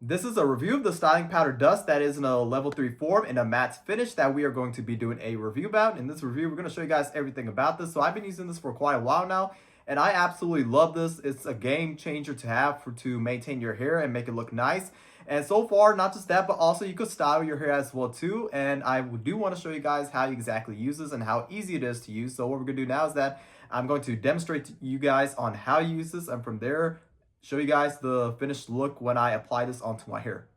This is a review of the styling powder dust that is in a level 3 form in a matte finish that we are going to be doing a review about. In this review, we're going to show you guys everything about this. So I've been using this for quite a while now, and I absolutely love this. It's a game changer to have to maintain your hair and make it look nice. And so far, not just that, but also you could style your hair as well too. And I do want to show you guys how you exactly use this and how easy it is to use. So what we're going to do now is that I'm going to demonstrate to you guys on how to use this, and from there, show you guys the finished look when I apply this onto my hair.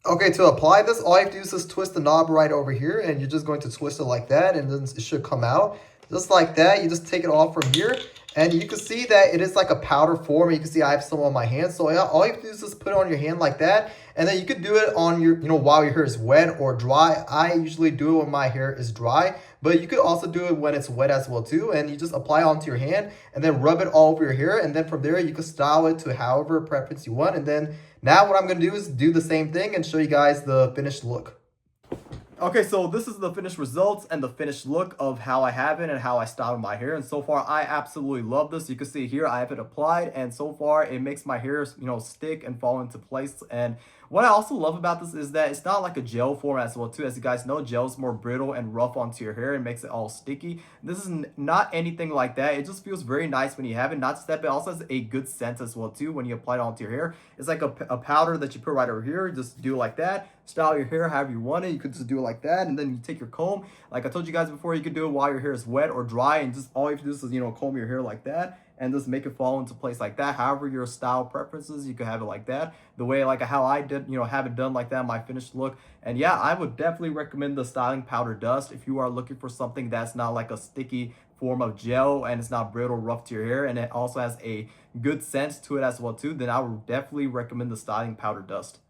Okay, to apply this, all you have to do is just twist the knob right over here, and you're just going to twist it like that, and then it should come out. Just like that, you just take it off from here, and you can see that it is like a powder form. You can see I have some on my hand, so all you have to do is just put it on your hand like that, and then you could do it on your, while your hair is wet or dry. I usually do it when my hair is dry, but you could also do it when it's wet as well too, and you just apply it onto your hand, and then rub it all over your hair, and then from there, you can style it to however preference you want, and then now what I'm going to do is do the same thing and show you guys the finished look. Okay, so this is the finished results and the finished look of how I have it and how I style my hair. And so far, I absolutely love this. You can see here, I have it applied, and so far it makes my hair, stick and fall into place. And what I also love about this is that it's not like a gel form as well too. As you guys know, gel is more brittle and rough onto your hair and makes it all sticky. This is not anything like that. It just feels very nice when you have it. Not just that, but it also has a good scent as well too when you apply it onto your hair. It's like a powder that you put right over here. Just do it like that. Style your hair however you want it. You could just do it like that, and then you take your comb. Like I told you guys before, you could do it while your hair is wet or dry, and just all you have to do is comb your hair like that and just make it fall into place like that. However your style preferences, you could have it like that. The way like how I did, have it done like that, my finished look. And yeah, I would definitely recommend the styling powder dust if you are looking for something that's not like a sticky form of gel and it's not brittle, rough to your hair, and it also has a good scent to it as well too. Then I would definitely recommend the styling powder dust.